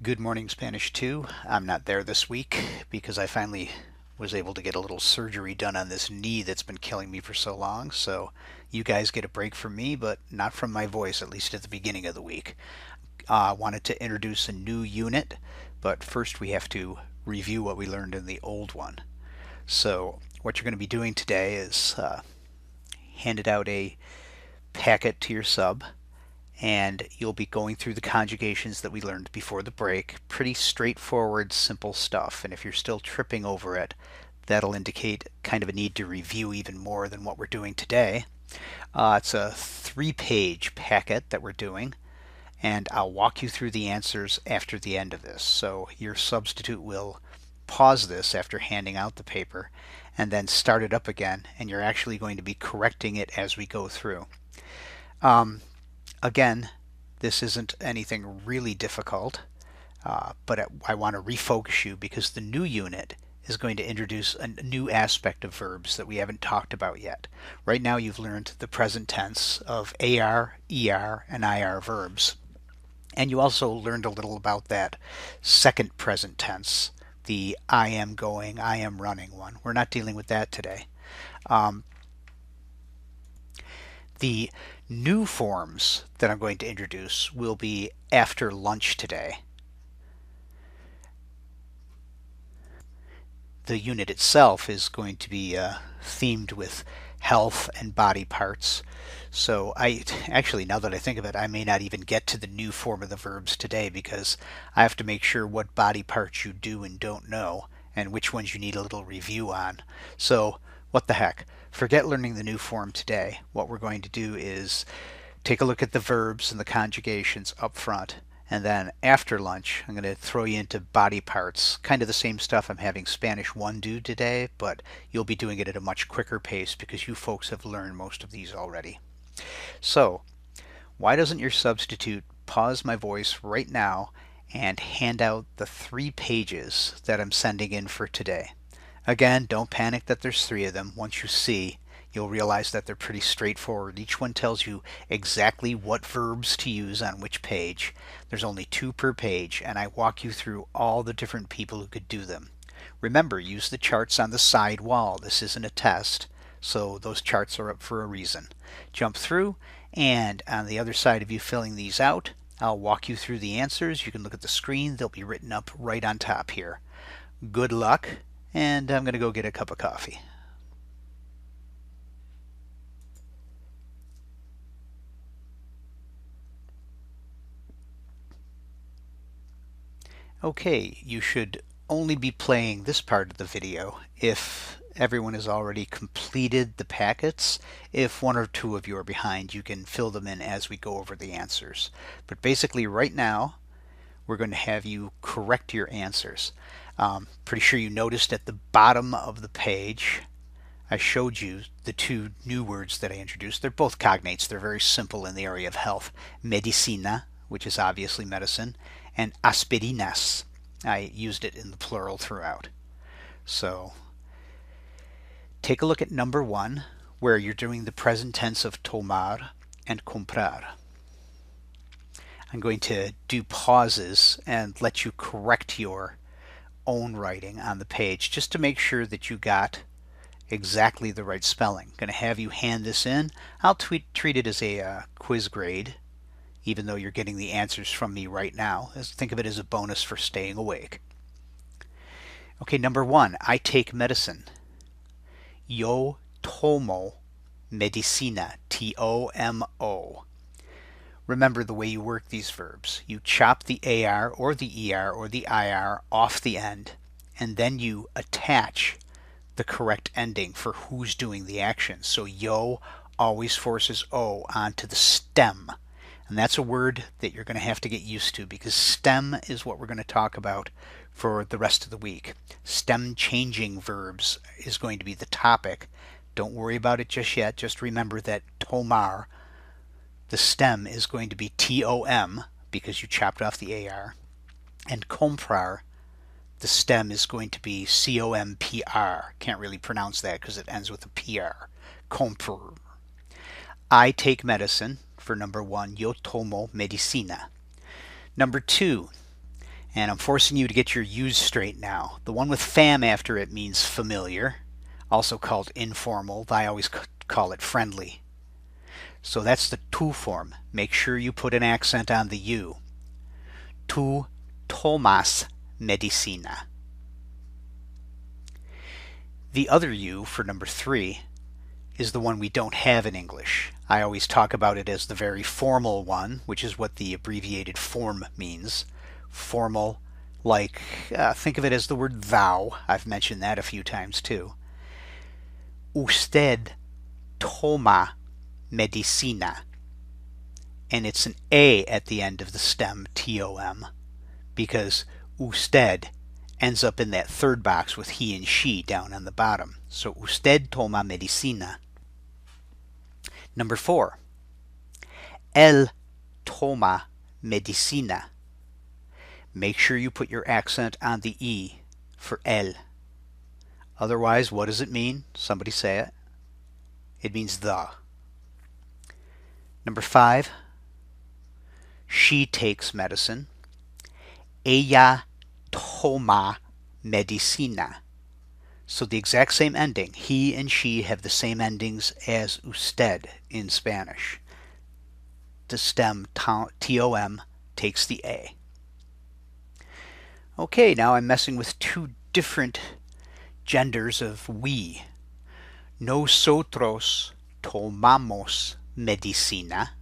Good morning, Spanish 2. I'm not there this week because I finally was able to get a little surgery done on this knee that's been killing me for so long. So you guys get a break from me, but not from my voice, at least at the beginning of the week. I wanted to introduce a new unit, but first we have to review what we learned in the old one. So what you're going to be doing today is handed out a packet to your sub, and you'll be going through the conjugations that we learned before the break. Pretty straightforward, simple stuff. And if you're still tripping over it, that'll indicate kind of a need to review even more than what we're doing today. It's a 3-page packet that we're doing, and I'll walk you through the answers after the end of this. So your substitute will pause this after handing out the paper and then start it up again, and you're actually going to be correcting it as we go through. Again, this isn't anything really difficult, but I want to refocus you because the new unit is going to introduce a new aspect of verbs that we haven't talked about yet. Right now you've learned the present tense of AR, ER, and IR verbs. And you also learned a little about that second present tense, the I am going, I am running one. We're not dealing with that today. The new forms that I'm going to introduce will be after lunch today. The unit itself is going to be themed with health and body parts. So actually, now that I think of it, I may not even get to the new form of the verbs today because I have to make sure what body parts you do and don't know and which ones you need a little review on. So what the heck? Forget learning the new form today. What we're going to do is take a look at the verbs and the conjugations up front, and then after lunch I'm going to throw you into body parts, kind of the same stuff I'm having Spanish 1 do today, but you'll be doing it at a much quicker pace because you folks have learned most of these already. So why doesn't your substitute pause my voice right now and hand out the 3 pages that I'm sending in for today? Again, don't panic that there's 3 of them. Once you see, you'll realize that they're pretty straightforward. Each one tells you exactly what verbs to use on which page. There's only 2 per page, and I walk you through all the different people who could do them. Remember, use the charts on the side wall. This isn't a test, so those charts are up for a reason. Jump through, and on the other side of you filling these out, I'll walk you through the answers. You can look at the screen. They'll be written up right on top here. Good luck, and I'm going to go get a cup of coffee. Okay, you should only be playing this part of the video if everyone has already completed the packets. If 1 or 2 of you are behind, you can fill them in as we go over the answers. But basically right now, we're going to have you correct your answers. Pretty sure you noticed at the bottom of the page, I showed you the 2 new words that I introduced. They're both cognates. They're very simple in the area of health. Medicina, which is obviously medicine, and aspirinas. I used it in the plural throughout. So take a look at number 1, where you're doing the present tense of tomar and comprar. I'm going to do pauses and let you correct your own writing on the page just to make sure that you got exactly the right spelling. I'm going to have you hand this in. I'll treat it as a quiz grade, even though you're getting the answers from me right now. Think of it as a bonus for staying awake. Okay, number 1, I take medicine. Yo tomo medicina, T-O-M-O. Remember the way you work these verbs. You chop the AR or the ER or the IR off the end, and then you attach the correct ending for who's doing the action. So yo always forces O onto the stem. And that's a word that you're going to have to get used to because stem is what we're going to talk about for the rest of the week. Stem changing verbs is going to be the topic. Don't worry about it just yet. Just remember that tomar, the stem, is going to be T-O-M because you chopped off the AR. And comprar, the stem, is going to be C-O-M-P-R. Can't really pronounce that because it ends with a P-R. Comprar. I take medicine for number 1. Yo tomo medicina. Number 2. And I'm forcing you to get your U's straight now. The one with fam after it means familiar, also called informal. I always call it friendly. So that's the tu form. Make sure you put an accent on the U. Tu tomas medicina. The other U for number 3 is the one we don't have in English. I always talk about it as the very formal one, which is what the abbreviated form means. Formal, like, think of it as the word thou. I've mentioned that a few times too. Usted toma medicina. And it's an A at the end of the stem, T-O-M, because usted ends up in that third box with he and she down on the bottom. So usted toma medicina. Number 4, él toma medicina. Make sure you put your accent on the E for él. Otherwise, what does it mean? Somebody say it. It means the. Number 5, she takes medicine. Ella toma medicina. So the exact same ending. He and she have the same endings as usted in Spanish. The stem T-O-M takes the A. Okay, now I'm messing with 2 different genders of we. Nosotros tomamos medicina.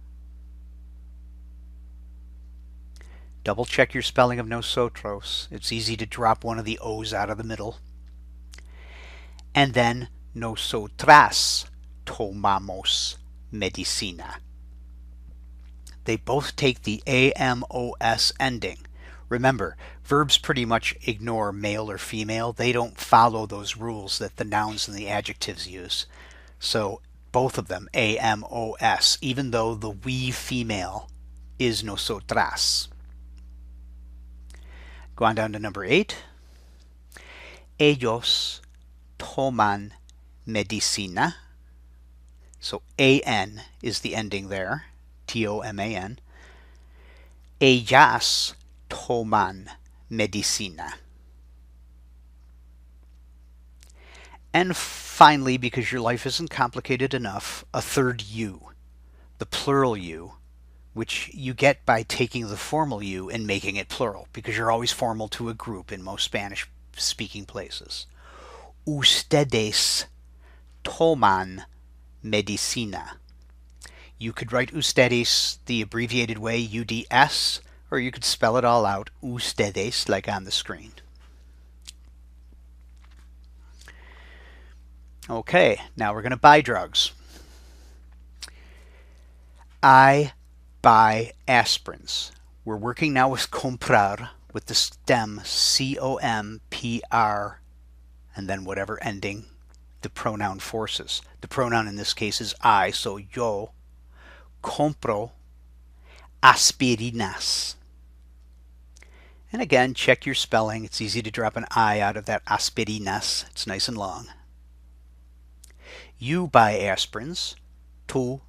Double check your spelling of nosotros. It's easy to drop one of the O's out of the middle. And then nosotras tomamos medicina. They both take the AMOS ending. Remember, verbs pretty much ignore male or female. They don't follow those rules that the nouns and the adjectives use. So both of them, AMOS, even though the we female is nosotras. Go on down to number 8. Ellos toman medicina. So AN is the ending there, T-O-M-A-N. Ellas toman medicina. And finally, because your life isn't complicated enough, a third U, the plural U, which you get by taking the formal U and making it plural, because you're always formal to a group in most Spanish-speaking places. Ustedes toman medicina. You could write ustedes the abbreviated way, UDS, or you could spell it all out, ustedes, like on the screen. Okay, now we're going to buy drugs. I buy aspirins. We're working now with comprar, with the stem C-O-M-P-R, and then whatever ending the pronoun forces. The pronoun in this case is I, so yo compro aspirinas. And again, check your spelling. It's easy to drop an I out of that aspirinas. It's nice and long. You buy aspirins. Tú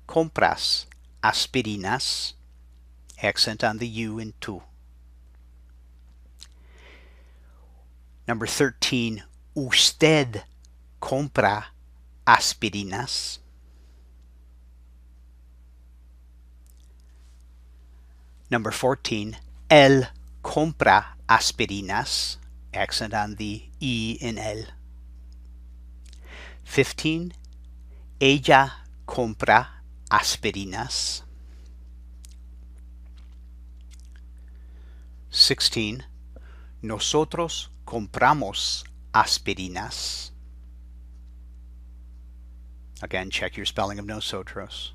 compras aspirinas. Accent on the U in tú. Number 13, usted compra aspirinas. Number 14, él compra aspirinas. Accent on the E in él. 15, ella compra aspirinas. 16, nosotros compramos aspirinas. Again, check your spelling of nosotros.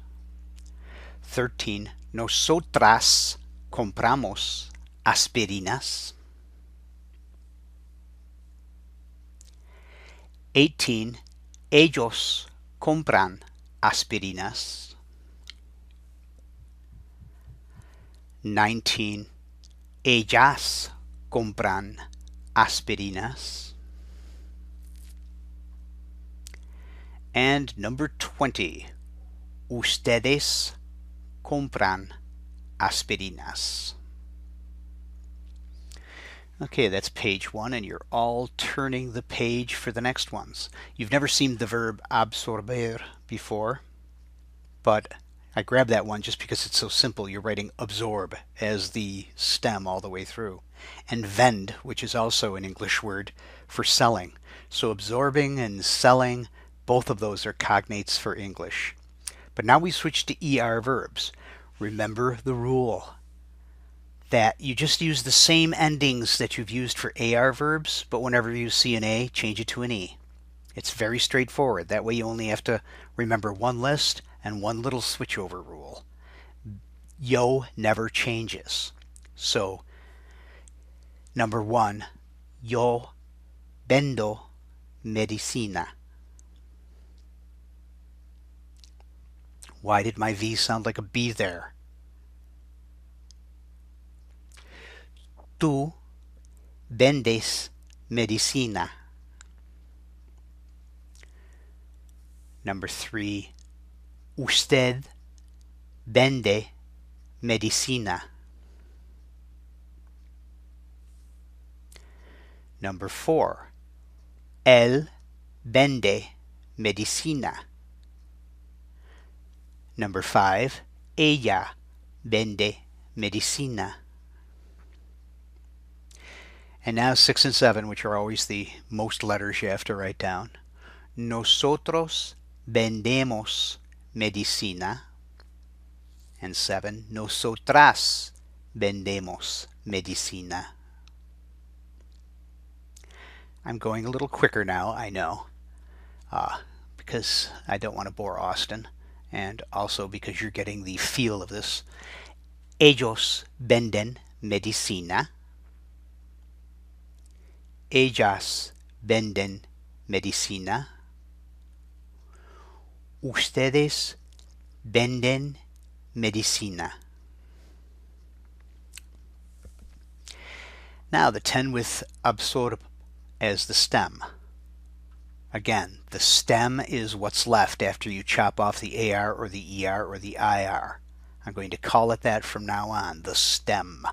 13, nosotras compramos aspirinas. 18, ellos compran aspirinas. 19, ellas compran aspirinas. And number 20, ustedes compran aspirinas. Okay, that's page 1, and you're all turning the page for the next ones. You've never seen the verb absorber before, but I grabbed that one just because it's so simple. You're writing absorb as the stem all the way through. And vend, which is also an English word for selling. So absorbing and selling, both of those are cognates for English. But now we switch to ER verbs. Remember the rule that you just use the same endings that you've used for AR verbs, but whenever you see an A, change it to an E. It's very straightforward. That way you only have to remember one list and one little switchover rule. Yo never changes. So, number 1, yo vendo medicina. Why did my V sound like a B there? Tú vendes medicina. Number 3, usted vende medicina. Number 4, él vende medicina. Number 5, ella vende medicina. And now 6 and 7, which are always the most letters you have to write down. Nosotros vendemos medicina. And 7, nosotras vendemos medicina. I'm going a little quicker now, I know, because I don't want to bore Austin, and also because you're getting the feel of this. Ellos venden medicina. Ellas venden medicina. Ustedes venden medicina. Now the 10 with absorb as the stem. Again, the stem is what's left after you chop off the AR or the ER or the IR. I'm going to call it that from now on, the stem.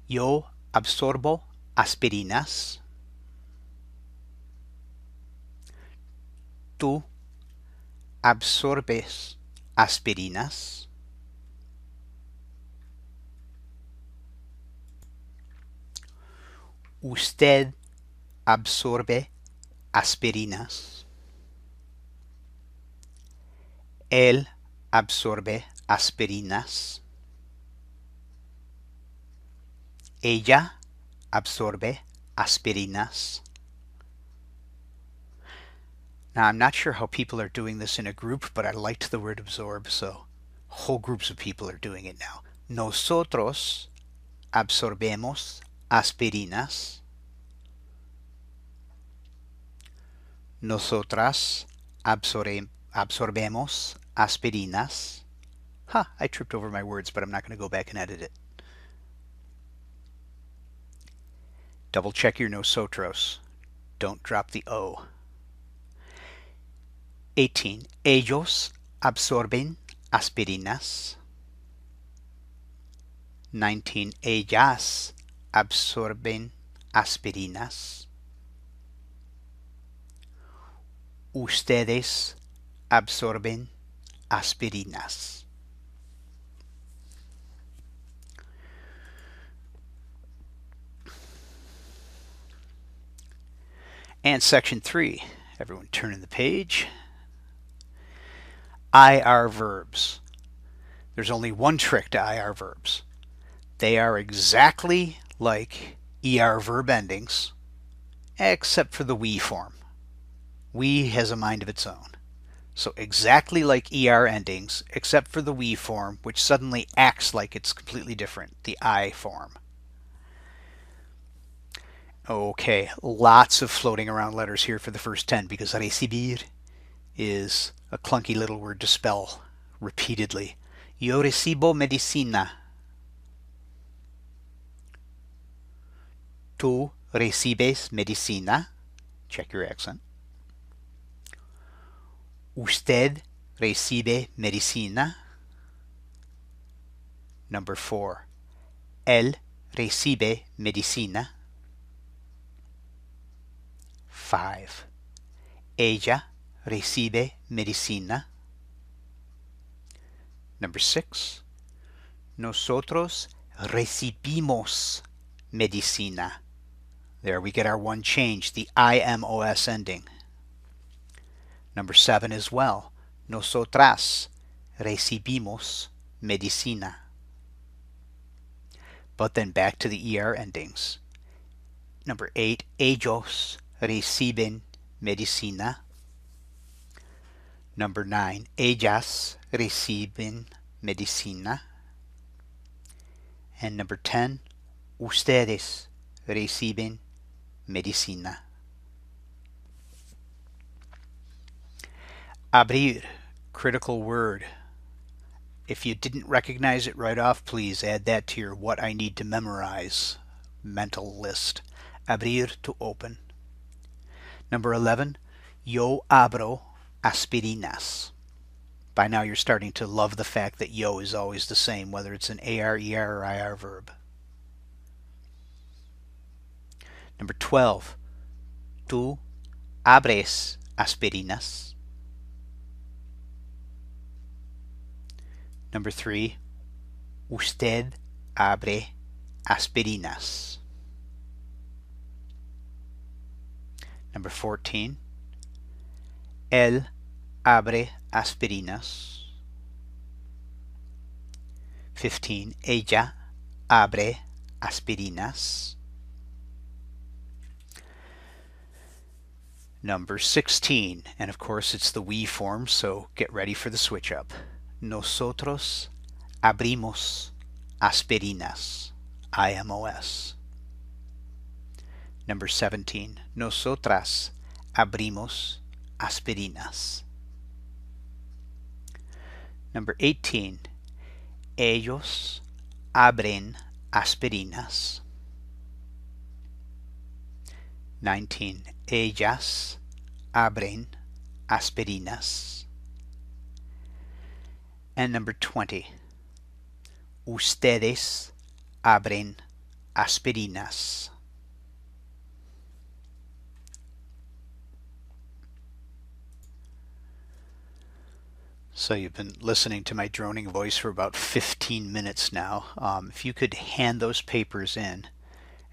Yo absorbo aspirinas. Tú absorbes aspirinas. Usted absorbe aspirinas. Él absorbe aspirinas. Ella absorbe aspirinas. Now, I'm not sure how people are doing this in a group, but I liked the word absorb, so whole groups of people are doing it now. Nosotros absorbemos aspirinas. Nosotras absorbemos aspirinas. I tripped over my words, but I'm not going to go back and edit it. Double check your nosotros. Don't drop the O. 18. Ellos absorben aspirinas. 19. Ellas absorben aspirinas. Ustedes absorben aspirinas. And section 3. Everyone turning the page. IR verbs. There's only one trick to IR verbs. They are exactly like ER verb endings, except for the we form. We has a mind of its own. So exactly like ER endings, except for the we form, which suddenly acts like it's completely different, the I form. Okay, lots of floating around letters here for the first 10 because recibir is a clunky little word to spell repeatedly. Yo recibo medicina. Tú recibes medicina. Check your accent. Usted recibe medicina. Number 4. Él recibe medicina. 5. Ella recibe medicina. Number 6. Nosotros recibimos medicina. There we get our one change, the IMOS ending. Number 7 as well. Nosotras recibimos medicina. But then back to the ER endings. Number 8, ellos reciben medicina. Number 9, ellas reciben medicina. And number 10, ustedes reciben medicina. Abrir, critical word. If you didn't recognize it right off, please add that to your what I need to memorize mental list. Abrir, to open. Number 11, yo abro aspirinas. By now you're starting to love the fact that yo is always the same, whether it's an AR, ER, or IR verb. Number 12, tú abres aspirinas. Number 3, usted abre aspirinas. Number 14, él abre aspirinas. 15, ella abre aspirinas. Number 16, and of course it's the we form, so get ready for the switch up. Nosotros abrimos aspirinas. IMOS. Number 17, nosotras abrimos aspirinas. Number 18, ellos abren aspirinas. 19, ellas abren aspirinas. And number 20, ustedes abren aspirinas. So you've been listening to my droning voice for about 15 minutes now. If you could hand those papers in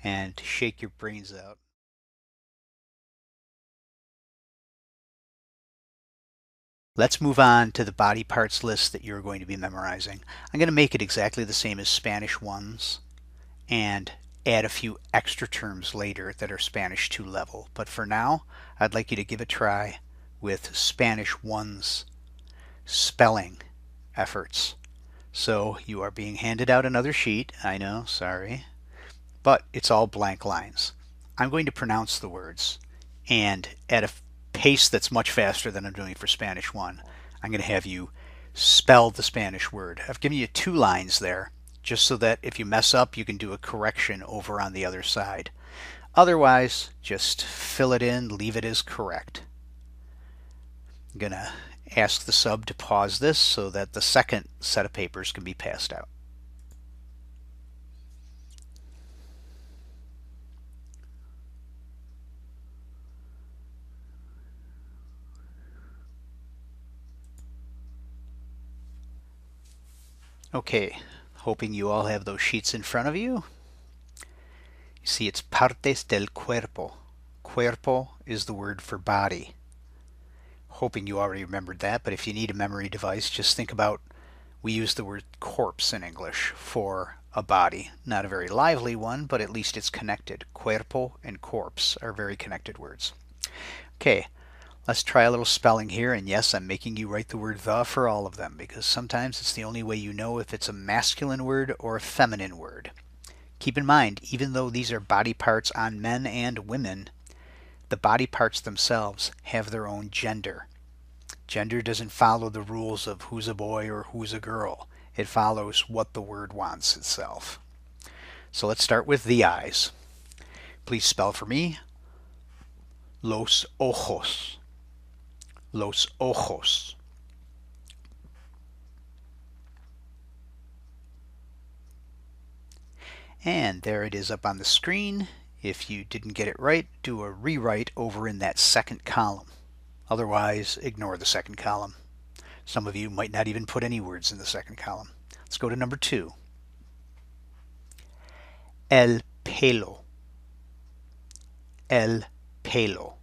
and shake your brains out. Let's move on to the body parts list that you're going to be memorizing. I'm going to make it exactly the same as Spanish 1's and add a few extra terms later that are Spanish 2 level. But for now, I'd like you to give a try with Spanish 1's spelling efforts. So you are being handed out another sheet. I know, sorry. But it's all blank lines. I'm going to pronounce the words, and at a pace that's much faster than I'm doing for Spanish 1, I'm going to have you spell the Spanish word. I've given you 2 lines there, just so that if you mess up, you can do a correction over on the other side. Otherwise, just fill it in, leave it as correct. I'm going to ask the sub to pause this so that the second set of papers can be passed out. Okay, hoping you all have those sheets in front of you. You see it's partes del cuerpo. Cuerpo is the word for body. Hoping you already remembered that, but if you need a memory device, just think about, we use the word corpse in English for a body. Not a very lively one, but at least it's connected. Cuerpo and corpse are very connected words. Okay, let's try a little spelling here, and yes, I'm making you write the word the for all of them, because sometimes it's the only way you know if it's a masculine word or a feminine word. Keep in mind, even though these are body parts on men and women, the body parts themselves have their own gender. Gender doesn't follow the rules of who's a boy or who's a girl. It follows what the word wants itself. So let's start with the eyes. Please spell for me los ojos. Los ojos. And there it is up on the screen. If you didn't get it right, do a rewrite over in that second column. Otherwise, ignore the second column. Some of you might not even put any words in the second column. Let's go to number 2. El pelo. El pelo.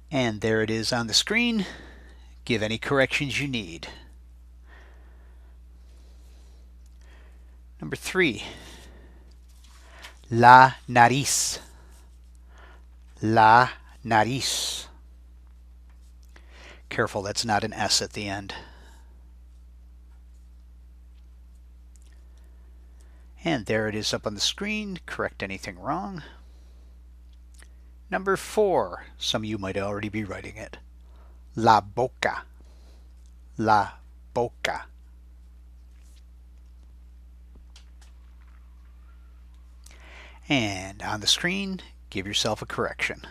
And there it is on the screen. Give any corrections you need. Number 3. La nariz. La nariz. Careful, that's not an S at the end. And there it is up on the screen. Correct anything wrong. Number 4. Some of you might already be writing it. La boca. La boca. And on the screen, give yourself a correction.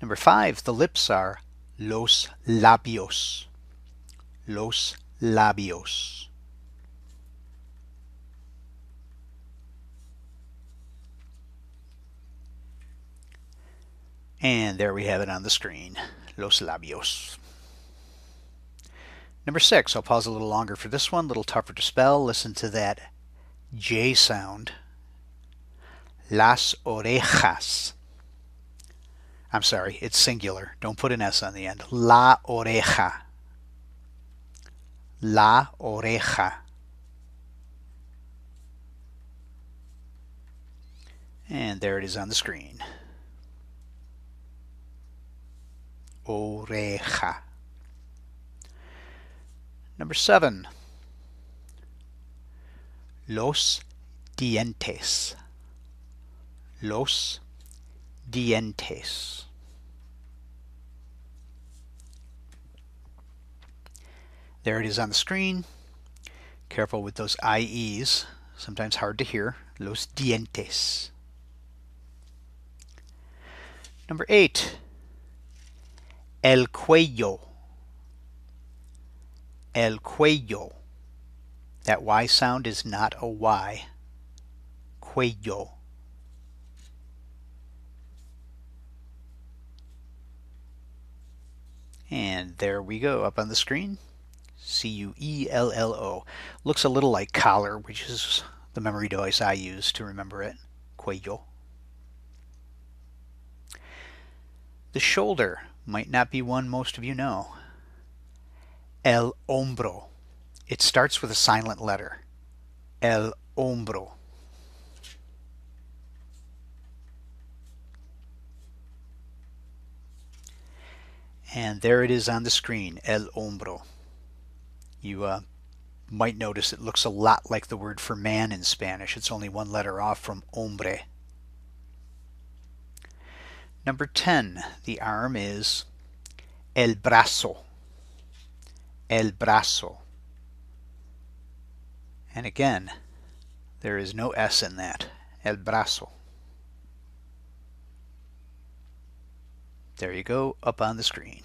Number 5, the lips are los labios. Los labios. And there we have it on the screen, los labios. Number 6, I'll pause a little longer for this one, a little tougher to spell. Listen to that J sound. Las orejas. I'm sorry, it's singular. Don't put an S on the end. La oreja. La oreja. And there it is on the screen. Oreja. Number 7. Los dientes. Los dientes. There it is on the screen. Careful with those IEs, sometimes hard to hear. Los dientes. Number 8. El cuello. El cuello. That Y sound is not a Y. Cuello. And there we go up on the screen. C-U-E-L-L-O. Looks a little like collar, which is the memory device I use to remember it. Cuello. The shoulder might not be one most of you know. El hombro. It starts with a silent letter. El hombro. And there it is on the screen, el hombro. You might notice it looks a lot like the word for man in Spanish. It's only one letter off from hombre. Number 10, the arm is el brazo. El brazo. And again, there is no S in that. El brazo. There you go, up on the screen.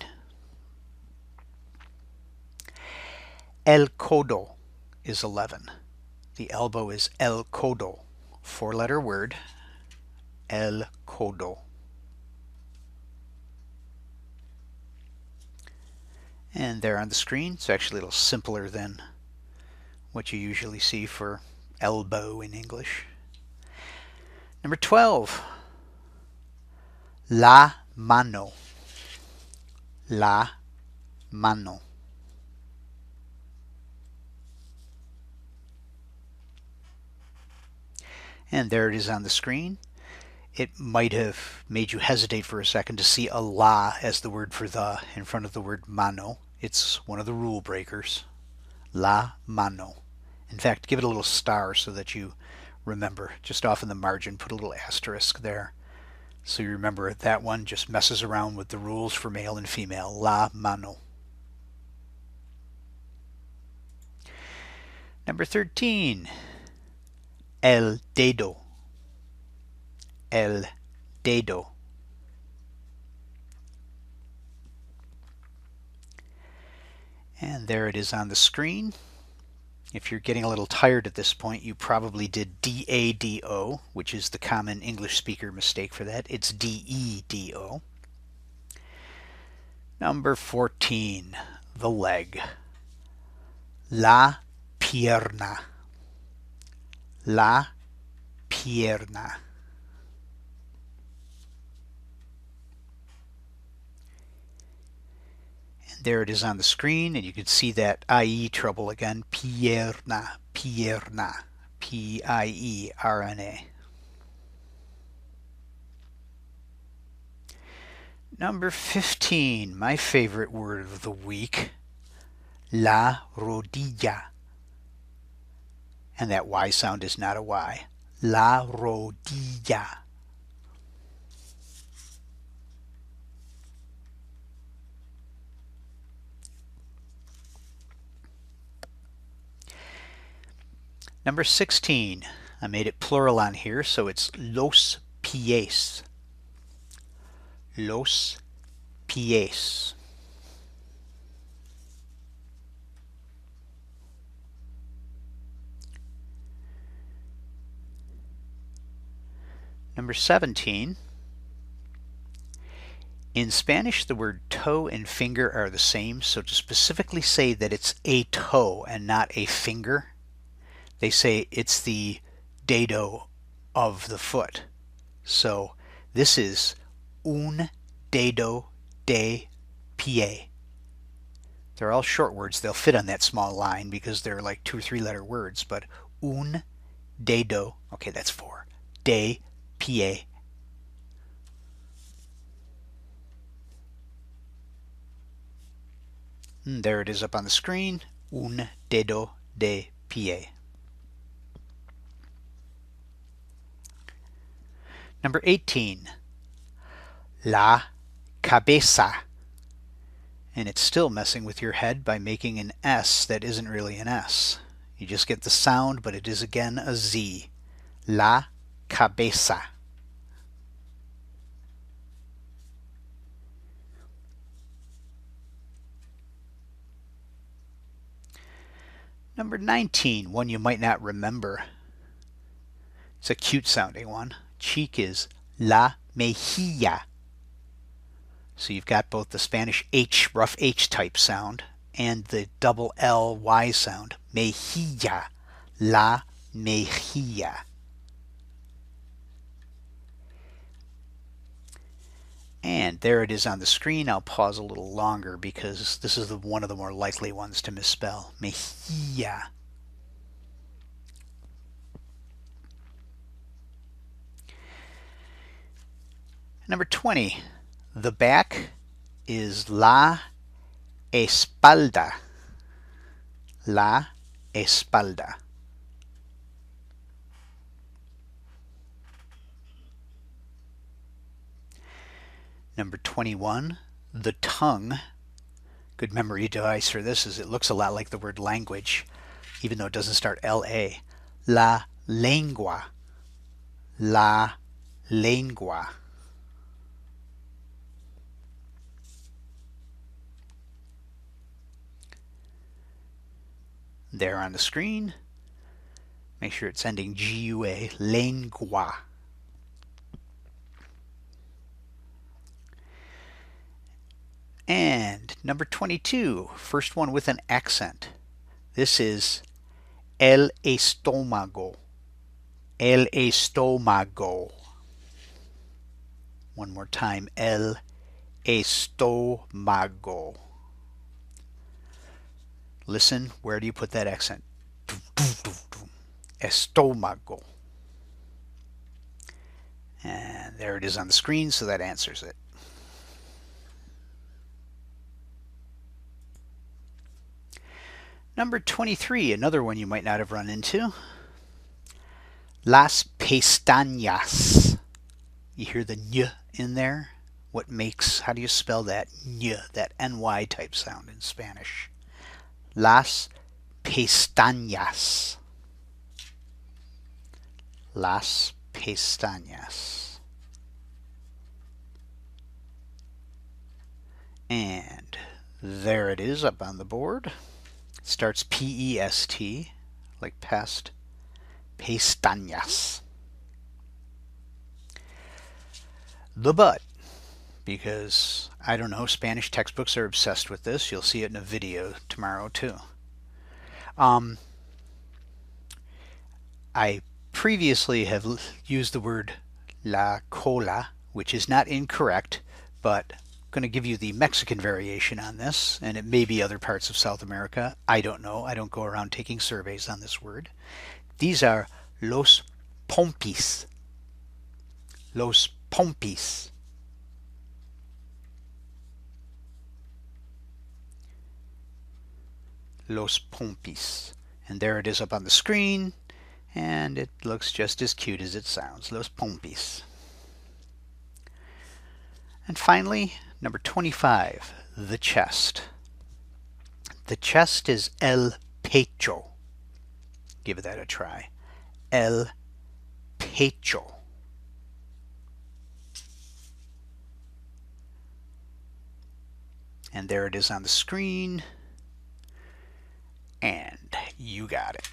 El codo is 11. The elbow is el codo. 4-letter word. El codo. And there on the screen, it's actually a little simpler than what you usually see for elbow in English. Number 12. La mano. La mano. And there it is on the screen. It might have made you hesitate for a second to see a la as the word for the in front of the word mano. It's one of the rule breakers. La mano. In fact, give it a little star so that you remember. Just off in the margin, put a little asterisk there. So you remember that one just messes around with the rules for male and female. La mano. Number 13. El dedo. El dedo. And there it is on the screen. If you're getting a little tired at this point, you probably did D-A-D-O, which is the common English speaker mistake for that. It's D-E-D-O. Number 14, the leg. La pierna. La pierna. And there it is on the screen, and you can see that IE trouble again. Pierna, pierna, P-I-E-R-N-A. Number 15, my favorite word of the week, la rodilla. And that Y sound is not a Y. La rodilla. Number 16, I made it plural on here, so it's los pies. Los pies. Number 17, in Spanish the word toe and finger are the same, so to specifically say that it's a toe and not a finger, they say it's the dedo of the foot. So this is un dedo de pie. They're all short words. They'll fit on that small line because they're like 2 or 3 letter words, but un dedo, okay, that's 4, de pie. And there it is up on the screen, un dedo de pie. Number 18, la cabeza. And it's still messing with your head by making an S that isn't really an S. You just get the sound, but it is again a Z. La cabeza. Number 19, one you might not remember. It's a cute sounding one. Cheek is la mejilla. So you've got both the Spanish H, rough H type sound, and the double L Y sound. Mejilla. La mejilla. And there it is on the screen. I'll pause a little longer because this is one of the more likely ones to misspell. Mejilla. Number 20. The back is la espalda. La espalda. Number 21, the tongue. Good memory device for this is it looks a lot like the word language, even though it doesn't start L-A. La lengua. La lengua. There on the screen. Make sure it's ending G-U-A. Lengua. And number 22, first one with an accent. This is el estómago. El estómago. One more time, el estómago. Listen, where do you put that accent? Estómago. And there it is on the screen, so that answers it. Number 23, another one you might not have run into. Las pestañas. You hear the ny in there? How do you spell that ny, that ny type sound in Spanish? Las pestañas. Las pestañas. And There it is up on the board. It starts P-E-S-T, like pest. Pestañas. The but, because I don't know, Spanish textbooks are obsessed with this. You'll see it in a video tomorrow too. I previously have used the word la cola, which is not incorrect, but I'm going to give you the Mexican variation on this, and it may be other parts of South America. I don't know. I don't go around taking surveys on this word. These are los pompis. Los pompis. Los pompis. And there it is up on the screen, and it looks just as cute as it sounds. Los pompis. And finally, number 25, the chest. The chest is el pecho. Give that a try. El pecho. And there it is on the screen. And you got it.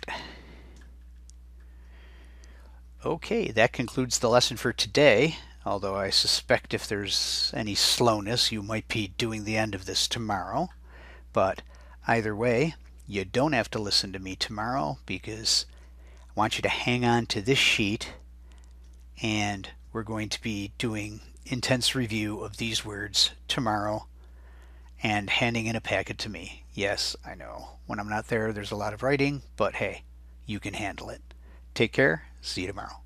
Okay, that concludes the lesson for today. Although I suspect if there's any slowness, you might be doing the end of this tomorrow. But either way, you don't have to listen to me tomorrow, because I want you to hang on to this sheet, and we're going to be doing intense review of these words tomorrow and handing in a packet to me. Yes, I know. When I'm not there, there's a lot of writing, but hey, you can handle it. Take care. See you tomorrow.